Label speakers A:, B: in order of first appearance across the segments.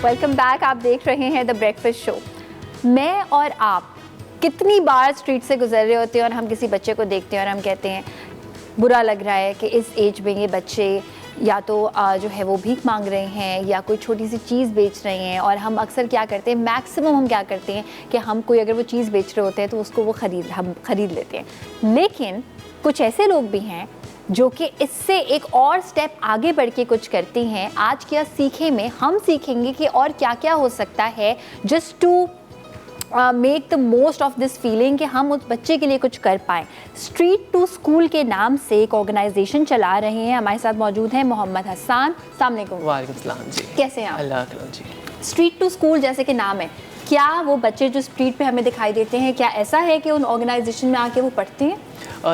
A: Welcome back. आप देख रहे हैं द ब्रेकफास्ट शो। मैं और आप कितनी बार स्ट्रीट से गुजर रहे होते हैं और हम किसी बच्चे को देखते हैं और हम कहते हैं बुरा लग रहा है कि इस एज में ये बच्चे या तो जो है वो भीख मांग रहे हैं या कोई छोटी सी चीज़ बेच रहे हैं। और हम अक्सर क्या करते हैं, मैक्सिमम हम क्या करते हैं कि हम कोई अगर वो चीज़ बेच रहे होते हैं तो उसको वो हम ख़रीद लेते हैं। लेकिन कुछ ऐसे लोग भी हैं जो कि इससे एक और स्टेप आगे बढ़ के कुछ करती हैं। आज क्या सीखे में हम सीखेंगे कि और क्या क्या हो सकता है just to make the most of this feeling कि हम उस बच्चे के लिए कुछ कर पाएँ। स्ट्रीट टू स्कूल के नाम से एक ऑर्गेनाइजेशन चला रहे हैं। हमारे साथ मौजूद हैं मोहम्मद हसन। अस्सलाम वालेकुम।
B: वालेकुम सलाम जी।
A: कैसे हैं आप?
B: अल्लाह का जी।
A: स्ट्रीट टू स्कूल जैसे कि नाम है, क्या वो बच्चे जो स्ट्रीट पे हमें दिखाई देते हैं, क्या ऐसा है कि उन ऑर्गेनाइजेशन में आके वो पढ़ते हैं?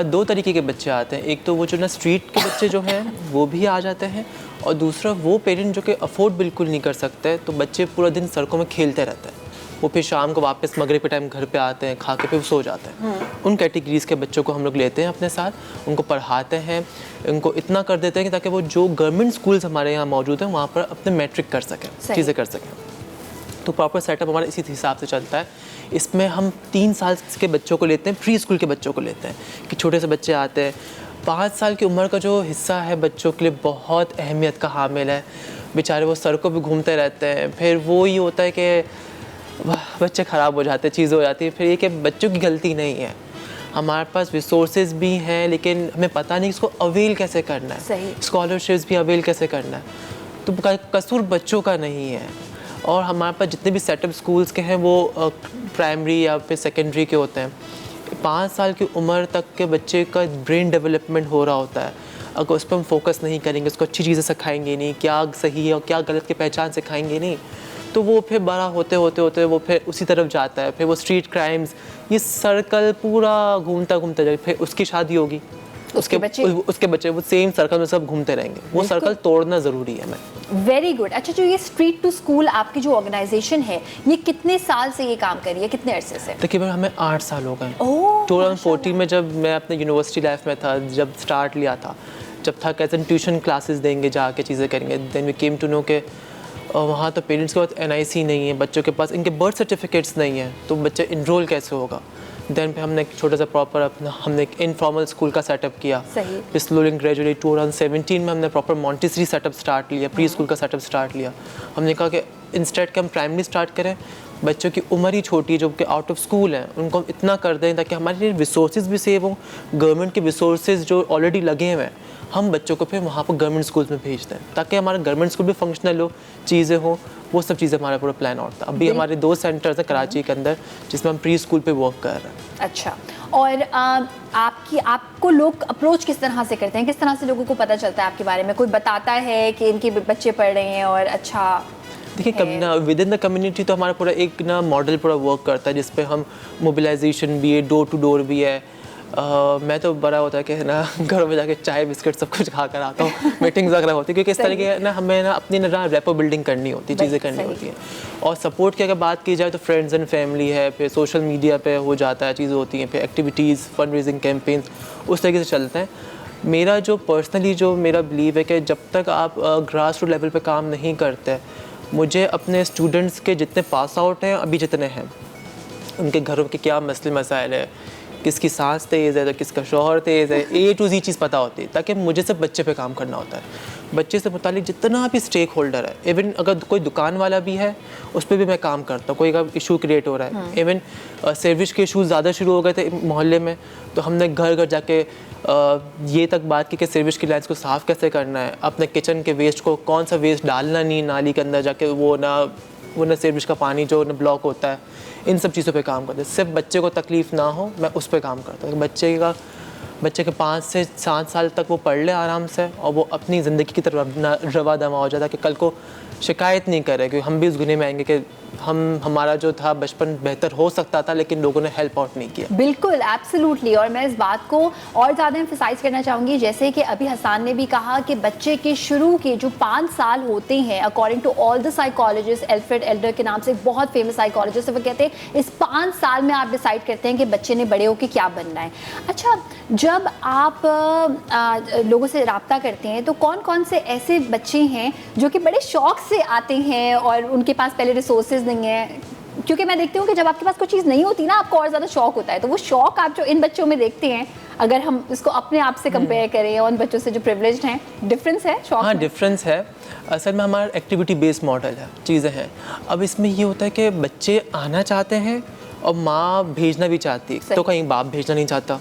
B: दो तरीके के बच्चे आते हैं। एक तो वो जो ना स्ट्रीट के बच्चे जो हैं वो भी आ जाते हैं, और दूसरा वो पेरेंट जो कि अफोर्ड बिल्कुल नहीं कर सकते, तो बच्चे पूरा दिन सड़कों में खेलते रहते हैं। वो फिर शाम को वापस मगरिब के टाइम घर पे आते हैं, खा के फिर सो जाते हैं। उन कैटेगरीज़ के बच्चों को हम लोग लेते हैं अपने साथ, उनको पढ़ाते हैं, उनको इतना कर देते हैं कि ताकि वो जो गवर्नमेंट स्कूल्स हमारे यहाँ मौजूद हैं वहाँ पर अपने मैट्रिक कर सकें, चीज़ें कर सकें। तो प्रॉपर सेटअप हमारा इसी हिसाब से चलता है। इसमें हम 3 साल के बच्चों को लेते हैं, प्री स्कूल के बच्चों को लेते हैं कि छोटे से बच्चे आते हैं। 5 साल की उम्र का जो हिस्सा है बच्चों के लिए बहुत अहमियत का हामिल है। बेचारे वो सड़कों पे घूमते रहते हैं, फिर वो ये होता है कि बच्चे ख़राब हो जाते हैं, चीज़ें हो जाती है। फिर ये कि बच्चों की गलती नहीं है, हमारे पास रिसोर्सेज भी हैं, लेकिन हमें पता नहीं इसको अवेल कैसे करना है, स्कॉलरशिप्स भी अवेल कैसे करना है। तो कसूर बच्चों का नहीं है। और हमारे पास जितने भी सेटअप स्कूल्स के हैं वो प्राइमरी या फिर सेकेंडरी के होते हैं। 5 साल की उम्र तक के बच्चे का ब्रेन डेवलपमेंट हो रहा होता है। अगर उस पर हम फोकस नहीं करेंगे, उसको अच्छी चीज़ें सिखाएंगे नहीं, क्या सही है और क्या गलत की पहचान सिखाएंगे नहीं, तो वो फिर बड़ा होते होते वो फिर उसी तरफ जाता है। फिर वो स्ट्रीट क्राइम्स, ये सर्कल पूरा घूमता जाए। फिर उसकी शादी होगी, उसके बच्चे वो सेम सर्कल में सब घूमते रहेंगे। वो सर्कल तोड़ना ज़रूरी है। हमें
A: वेरी गुड। अच्छा, जो ये स्ट्रीट टू स्कूल आपकी जो ऑर्गेनाइजेशन है, ये कितने साल से ये काम कर रही है, कितने अरसे से?
B: तकरीबन हमें 8 साल हो गए। 2014 में जब मैं अपने यूनिवर्सिटी लाइफ में था, जब स्टार्ट लिया था, जब था कैसे ट्यूशन क्लासेस देंगे, जाके चीज़ें करेंगे। Then we came to know के वहाँ तो पेरेंट्स के पास NIC नहीं है, बच्चों के पास इनके बर्थ सर्टिफिकेट्स नहीं है, तो बच्चे इनरोल कैसे होगा। देन पे हमने एक छोटा सा प्रॉपर हमने एक इनफॉर्मल स्कूल का सेटअप किया। फिर स्लोली ग्रेजुअली 2017 में हमने प्रॉपर मॉन्टेसरी सेटअप स्टार्ट लिया, प्री स्कूल का सेटअप स्टार्ट लिया। हमने कहा कि इंस्टेड के हम प्राइमरी स्टार्ट करें, बच्चों की उम्र ही छोटी है जो कि आउट ऑफ स्कूल हैं, उनको हम इतना कर दें ताकि हमारे रिसोर्सेज भी सेव हों। गवर्नमेंट के रिसोर्सेज जो ऑलरेडी लगे हुए हैं, हम बच्चों को फिर वहाँ पर गवर्नमेंट स्कूल्स में भेज दें ताकि हमारा गवर्नमेंट स्कूल भी फंक्शनल हो, चीज़ें हों। वो सब चीज़ें हमारा पूरा प्लान आउट था। अभी हमारे 2 सेंटर्स हैं कराची के अंदर जिसमें हम प्री स्कूल पे वर्क कर रहे हैं।
A: अच्छा, और आपको लोग अप्रोच किस तरह से करते हैं, किस तरह से लोगों को पता चलता है आपके बारे में? कोई बताता है कि इनके बच्चे पढ़ रहे हैं और अच्छा?
B: देखिए, विद इन द कम्युनिटी तो हमारा पूरा एक ना मॉडल पूरा वर्क करता है, जिसपे हम मोबिलाइजेशन भी है, डोर टू डोर भी है। मैं तो बड़ा होता है कि ना घरों में जाके चाय बिस्किट सब कुछ खा कर आता हूँ। मीटिंग्स वगैरह होती है, क्योंकि इस तरीके ना हमें ना अपनी ना रेपो बिल्डिंग करनी होती है, चीज़ें करनी होती है। और सपोर्ट की अगर बात की जाए तो फ्रेंड्स एंड फैमिली है, फिर सोशल मीडिया पे हो जाता है, चीज़ें होती हैं, फिर एक्टिविटीज़, फंड रेजिंग कैंपेन्स, उस तरीके से चलते हैं। मेरा जो पर्सनली जो मेरा बिलीव है कि जब तक आप ग्रास रूट लेवल पर काम नहीं करते, मुझे अपने स्टूडेंट्स के जितने पास आउट हैं अभी जितने हैं, उनके घरों के क्या मसले मसाइल है, किसकी सांस तेज़ है तो किसका शौहर तेज़ है, A to Z चीज़ पता होती है, ताकि मुझे सिर्फ बच्चे पे काम करना होता है। बच्चे से मुतालिक जितना भी स्टेक होल्डर है, इवन अगर कोई दुकान वाला भी है उस पर भी मैं काम करता हूँ। कोई का इशू क्रिएट हो रहा है, इवन सर्विस के इशूज़ ज़्यादा शुरू हो गए थे मोहल्ले में, तो हमने घर घर जाके ये तक बात की कि सर्विस की लाइन्स को साफ़ कैसे करना है, अपने किचन के वेस्ट को कौन सा वेस्ट डालना नहीं नाली के अंदर जाके, वो ना सर्विस का पानी जो ना ब्लॉक होता है, इन सब चीज़ों पे काम करते हैं। सिर्फ बच्चे को तकलीफ़ ना हो, मैं उस पर काम करता हूँ। बच्चे के 5 से 7 साल तक वो पढ़ ले आराम से, और वो अपनी ज़िंदगी की तरफ रवा दवा हो जाता है कि कल को शिकायत नहीं करे, क्योंकि हम भी उस गुने में आएंगे कि हमारा जो था बचपन बेहतर हो सकता था लेकिन लोगों ने हेल्प आउट नहीं किया।
A: बिल्कुल, एब्सोल्युटली। और मैं इस बात को और ज़्यादा एम्फसाइज करना चाहूँगी, जैसे कि अभी हसन ने भी कहा कि बच्चे के शुरू के जो 5 साल होते हैं, according to all the psychologist, Alfred Adler के नाम से एक बहुत फेमस साइकोलॉजिस्ट है, वो कहते हैं इस 5 साल में आप डिसाइड करते हैं कि बच्चे ने बड़े होकर क्या बनना है। अच्छा, जब आप लोगों से रब्ता करते हैं तो कौन कौन से ऐसे बच्चे हैं जो कि बड़े शौक से आते हैं और उनके पास पहले रिसोर्सेज नहीं है, क्योंकि मैं देखती हूँ कि जब आपके पास कोई चीज़ नहीं होती ना, आपको और ज़्यादा शौक होता है, तो वो शौक आप जो इन बच्चों में देखते हैं, अगर हम इसको अपने आप से कंपेयर करें उन बच्चों से जो प्रिविलेज्ड हैं, डिफरेंस है शौक
B: हाँ,
A: में?
B: डिफरेंस है। असल में हमारा एक्टिविटी बेस्ड मॉडल है, चीज़ें हैं। अब इसमें ये होता है कि बच्चे आना चाहते हैं और माँ भेजना भी चाहती है, तो कहीं बाप भेजना नहीं चाहता,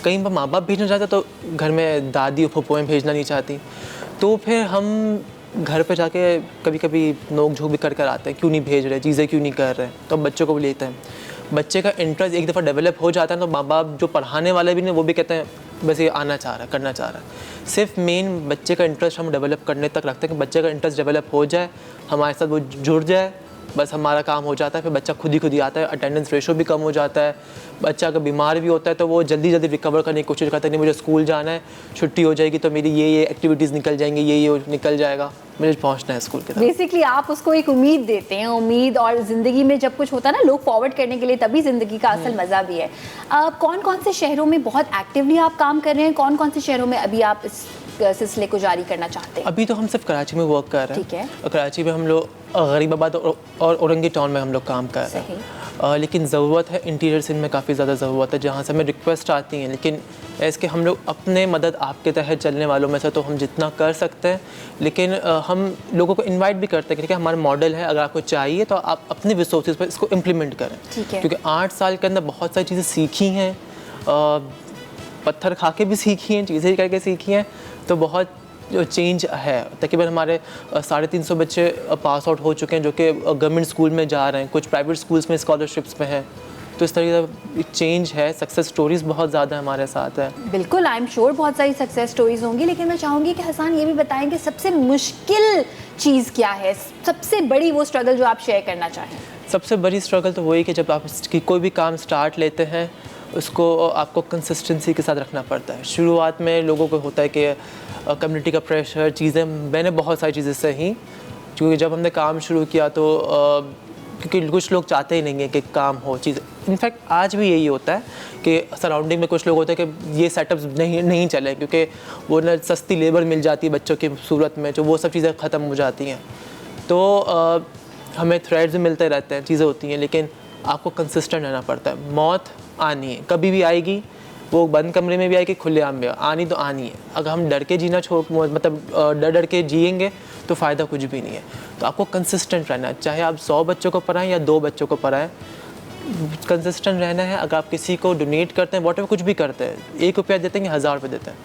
B: कहीं माँ बाप भेजना चाहता तो घर में दादी फूफुएं भेजना नहीं चाहती, तो फिर हम घर पे जाके कभी कभी नोक झोंक भी कर आते हैं, क्यों नहीं भेज रहे, चीज़ें क्यों नहीं कर रहे, तो बच्चों को भी लेते हैं। बच्चे का इंटरेस्ट एक दफ़ा डेवलप हो जाता है तो माँ बाप जो पढ़ाने वाले भी नहीं, वो भी कहते हैं बस ये आना चाह रहा है, करना चाह रहा है। सिर्फ मेन बच्चे का इंटरेस्ट हम डेवलप करने तक रखते हैं कि बच्चे का इंटरेस्ट डेवलप हो जाए, हमारे साथ वो जुड़ जाए, बस हमारा काम हो जाता है। फिर बच्चा खुद ही आता है, अटेंडेंस रेशो भी कम हो जाता है। बच्चा अगर बीमार भी होता है तो वो जल्दी जल्दी रिकवर करने की कोशिश करता है, नहीं मुझे स्कूल जाना है, छुट्टी हो जाएगी तो मेरी ये एक्टिविटीज़ निकल जाएंगी, ये निकल जाएगा, मुझे पहुंचना है स्कूल के तरफ।
A: बेसिकली आप उसको एक उम्मीद देते हैं, उम्मीद, और ज़िंदगी में जब कुछ होता है ना लोग फॉरवर्ड करने के लिए, तभी ज़िंदगी का असल मज़ा भी है। कौन कौन से शहरों में बहुत एक्टिवली आप काम कर रहे हैं, कौन कौन से शहरों में अभी आप इस सिलसिले को जारी करना चाहते हैं?
B: अभी तो हम सिर्फ कराची में वर्क कर रहे हैं।
A: ठीक है।
B: कराची में हम लोग गरीबाबाद और औरंगी टाउन में हम लोग काम कर रहे हैं। लेकिन ज़रूरत है इंटीरियर सिंध में, काफ़ी ज़्यादा ज़रूरत है, जहाँ से हमें रिक्वेस्ट आती हैं। लेकिन ऐसे कि हम लोग अपने मदद आपके तहत चलने वालों में से तो हम जितना कर सकते हैं, लेकिन हम लोगों को इनवाइट भी करते हैं कि ठीक है हमारा मॉडल है, अगर आपको चाहिए तो आप अपने रिसोर्सेज पर इसको इम्प्लीमेंट करें। क्योंकि 8 साल के अंदर बहुत सारी चीज़ें सीखी हैं, पत्थर खा के भी सीखी हैं, चीज़ें करके सीखी हैं, तो बहुत जो चेंज है। तकरीबन हमारे 350 बच्चे पास आउट हो चुके हैं जो कि गवर्नमेंट स्कूल में जा रहे हैं, कुछ प्राइवेट स्कूल्स में स्कॉलरशिप्स में हैं। तो इस तरह का चेंज है, सक्सेस स्टोरीज़ बहुत ज़्यादा हमारे साथ है।
A: बिल्कुल, आई एम श्योर बहुत सारी सक्सेस स्टोरीज़ होंगी, लेकिन मैं चाहूँगी कि हसन ये भी बताएं कि सबसे मुश्किल चीज़ क्या है, सबसे बड़ी वो स्ट्रगल जो आप शेयर करना चाहें।
B: सबसे बड़ी स्ट्रगल तो वही कि जब आप कोई भी काम स्टार्ट लेते हैं उसको आपको कंसिस्टेंसी के साथ रखना पड़ता है। शुरुआत में लोगों को होता है कि कम्युनिटी का प्रेशर, चीज़ें, मैंने बहुत सारी चीज़ें सही, क्योंकि जब हमने काम शुरू किया तो क्योंकि कुछ लोग चाहते ही नहीं हैं कि काम हो चीज़ें। इनफैक्ट आज भी यही होता है कि सराउंडिंग में कुछ लोग होते हैं कि ये सेटअप्स नहीं चले, क्योंकि वो ना सस्ती लेबर मिल जाती है बच्चों की सूरत में, जो वो सब चीज़ें ख़त्म हो जाती हैं। तो हमें थ्रेड्स मिलते रहते हैं, चीज़ें होती हैं, लेकिन आपको कंसिस्टेंट रहना पड़ता है। मौत आनी है, कभी भी आएगी, वो बंद कमरे में भी आएगी, खुलेआम में आनी तो आनी है। अगर हम डर के जीना मतलब डर के जिएंगे तो फ़ायदा कुछ भी नहीं है। तो आपको कंसिस्टेंट रहना है, चाहे आप 100 बच्चों को पढ़ाएं या 2 बच्चों को पढ़ाएं, कंसिस्टेंट रहना है। अगर आप किसी को डोनेट करते हैं, वॉटेवर कुछ भी करते हैं, 1 रुपया देते हैं या 1000 रुपये देते हैं,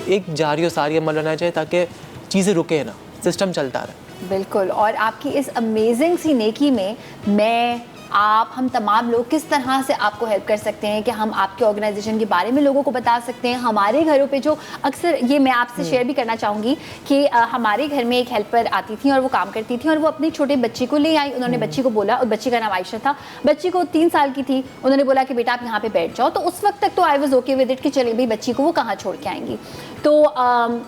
B: एक जारी और सारी अमल रहना चाहिए ताकि चीज़ें रुके ना, सिस्टम चलता रहे।
A: बिल्कुल, और आपकी इस अमेजिंग सी नेकी में मैं, आप, हम तमाम लोग किस तरह से आपको हेल्प कर सकते हैं कि हम आपके ऑर्गेनाइजेशन के बारे में लोगों को बता सकते हैं। हमारे घरों पे जो अक्सर, ये मैं आपसे शेयर भी करना चाहूँगी कि हमारे घर में एक हेल्पर आती थी और वो काम करती थी और वो अपनी छोटे बच्ची को ले आई। उन्होंने बच्ची को बोला, और बच्ची का नाम आयशा था, बच्ची को 3 साल की थी, उन्होंने बोला कि बेटा आप यहाँ पे बैठ जाओ। तो उस वक्त तक तो I was okay with it कि चले भाई बच्ची को वो कहाँ छोड़ के आएंगी। तो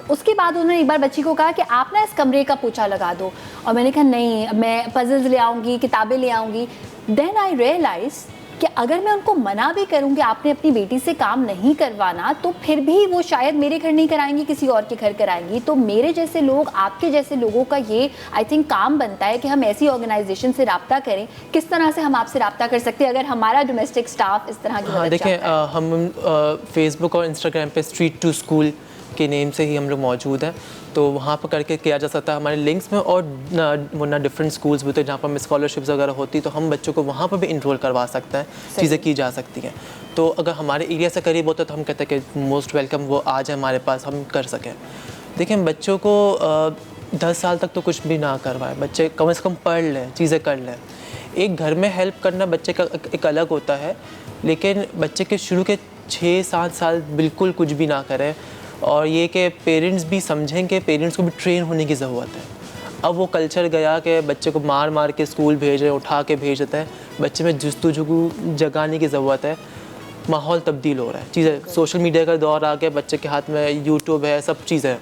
A: उसके बाद उन्होंने एक बार बच्ची को कहा कि आप ना इस कमरे का पोछा लगा दो, और मैंने कहा नहीं, मैं पजल्स ले आऊँगी, किताबें ले आऊँगी। देन आई रियलाइज कि अगर मैं उनको मना भी करूँगी आपने अपनी बेटी से काम नहीं करवाना, तो फिर भी वो शायद मेरे घर नहीं कराएंगी, किसी और के घर कराएंगी। तो मेरे जैसे लोग, आपके जैसे लोगों का ये आई थिंक काम बनता है कि हम ऐसी ऑर्गेनाइजेशन से रब्ता करें। किस तरह से हम आपसे रब्ता कर सकते हैं अगर हमारा डोमेस्टिक स्टाफ इस तरह की मदद
B: देखें,
A: चाहता है?
B: हम फेसबुक और इंस्टाग्राम पे स्ट्रीट टू स्कूल के नेम से ही हम लोग मौजूद हैं, तो वहाँ पर करके किया जा सकता है हमारे लिंक्स में। और ना डिफरेंट स्कूल्स भी होते हैं जहाँ पर स्कॉलरशिप्स वगैरह होती, तो हम बच्चों को वहाँ पर भी इनरोल करवा सकते हैं, चीज़ें की जा सकती हैं। तो अगर हमारे एरिया से करीब होता है तो हम कहते हैं कि मोस्ट वेलकम, वो आ जाए हमारे पास, हम कर सकें। देखिए, बच्चों को 10 साल तक तो कुछ भी ना करवाएं, बच्चे कम से कम पढ़ लें, चीज़ें कर लें। एक घर में हेल्प करना बच्चे का एक अलग होता है, लेकिन बच्चे के शुरू के 6-7 साल बिल्कुल कुछ भी ना करें। और ये कि पेरेंट्स भी समझें कि पेरेंट्स को भी ट्रेन होने की ज़रूरत है। अब वो कल्चर गया कि बच्चे को मार मार के स्कूल भेज रहे हैं, उठा के भेज देते हैं। बच्चे में जुस्तुजू जगाने की ज़रूरत है। माहौल तब्दील हो रहा है, चीज़ें, सोशल मीडिया का दौर आ गया, बच्चे के हाथ में यूट्यूब है, सब चीज़ें हैं।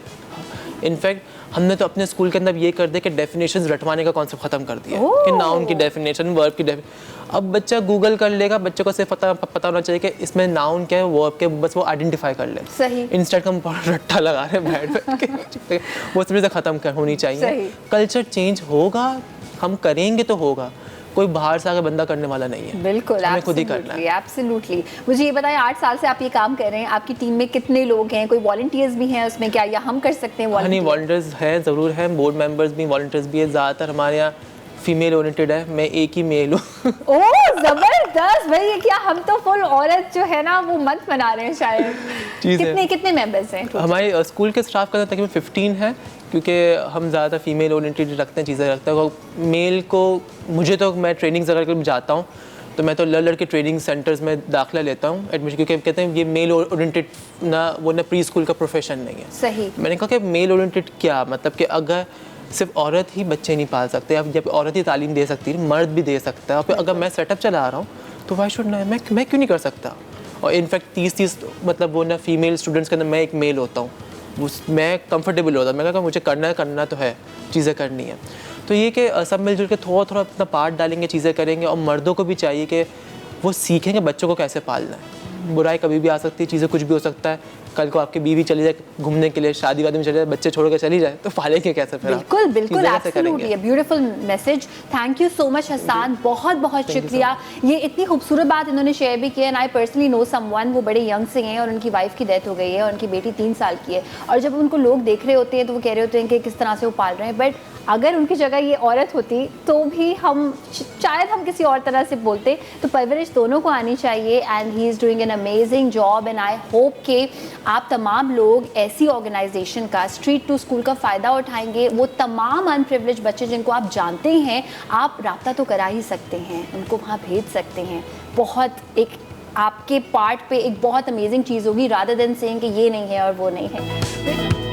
B: इनफैक्ट हमने तो अपने स्कूल के अंदर ये कर दिया कि डेफिनेशंस रटवाने का कॉन्सेप्ट खत्म कर दिया कि नाउन की डेफिनेशन, वर्ब की डेफिनेशन। अब बच्चा गूगल कर लेगा, बच्चे को सिर्फ पता होना चाहिए कि इसमें नाउन क्या है, वर्ब क्या है, बस वो आइडेंटिफाई कर ले।
A: सही।
B: इंस्टेंट हम रट्टा लगा रहे हैं बैठ के, वो सब चीज़ें खत्म होनी चाहिए। कल्चर चेंज होगा, हम करेंगे तो होगा, कोई बाहर से आके बंदा करने वाला नहीं है।
A: बिल्कुल,
B: हमें खुद ही करना है।
A: एब्सोल्युटली। मुझे ये बताएं, 8 साल से आप ये काम कर रहे हैं, आपकी टीम में कितने लोग हैं, कोई वॉलंटियर्स भी हैं उसमें क्या, या हम कर सकते हैं
B: नहीं, वॉलंटियर्स हैं, ज़रूर हैं, बोर्ड मेंबर्स भी, वॉलंटियर्स भी है। ज़्यादातर हमारे यहाँ फीमेल ओरिएंटेड है, मैं एक ही मेल हूँ।
A: ओह जबरदस्त भाई, ये क्या हम तो फुल औरत जो है ना वो मंथ मना रहे हैं शायद। कितने मेंबर्स हैं?
B: हमारे स्कूल के स्टाफ का तकरीबन 15 है, क्योंकि हम ज़्यादा फीमेल ओरिएंटेड रखते हैं, चीज़ें रखते हैं। मेल को मुझे तो, मैं ट्रेनिंग्स अगर जाता हूँ तो मैं तो लड़के ट्रेनिंग सेंटर्स में दाखिला लेता हूँ एडमिशन, क्योंकि कहते हैं ये मेल ओरिएंटेड ना, वो ना प्री स्कूल का प्रोफेशन नहीं है।
A: सही।
B: मैंने कहा कि मेल ओरिएंटेड क्या मतलब कि अगर सिर्फ औरत ही बच्चे नहीं पाल सकते, अब जब औरत ही तालीम दे सकती है, मर्द भी दे सकता है, और फिर अगर मैं सेटअप चला रहा हूँ तो वाई शुड ना, मैं क्यों नहीं कर सकता। और इनफैक्ट 30 मतलब वो ना फीमेल स्टूडेंट्स के अंदर मैं एक मेल होता हूँ, मैं कंफर्टेबल होता हूँ। मैं कहा मुझे करना तो है, चीज़ें करनी है। तो ये कि सब मिलजुल के थोड़ा अपना पार्ट डालेंगे, चीज़ें करेंगे। और मर्दों को भी चाहिए कि वो सीखेंगे बच्चों को कैसे पालना है। बुराई कभी भी आ सकती है, चीज़ें कुछ भी हो सकता है। कल को आपकी बीवी चली जाए घूमने के लिए, शादी वादी में चले जाए, बच्चे छोड़ के चली जाए, तो पालेंगे कैसे फिर?
A: बिल्कुल absolutely, beautiful message. Thank you so much Hasan, बहुत शुक्रिया। ये इतनी खूबसूरत बात इन्होंने शेयर भी की है। आई पर्सनली नो समवन, वो बड़े यंग से हैं और उनकी वाइफ की डेथ हो गई है और उनकी बेटी 3 साल की है। और जब उनको लोग देख रहे होते हैं तो वो कह रहे होते हैं कि किस तरह से वो पाल रहे हैं, बट अगर उनकी जगह ये औरत होती तो भी हम शायद हम किसी और तरह से बोलते। तो परवरिश दोनों को आनी चाहिए and he is doing an amazing job. And I hope कि आप तमाम लोग ऐसी ऑर्गेनाइजेशन का, स्ट्रीट टू स्कूल का फ़ायदा उठाएंगे। वो तमाम अनप्रिविलेज्ड बच्चे जिनको आप जानते हैं, आप राब्ता तो करा ही सकते हैं, उनको वहाँ भेज सकते हैं। बहुत एक आपके पार्ट पे एक बहुत अमेजिंग चीज़ होगी, रादर देन सेइंग कि ये नहीं है और वो नहीं है।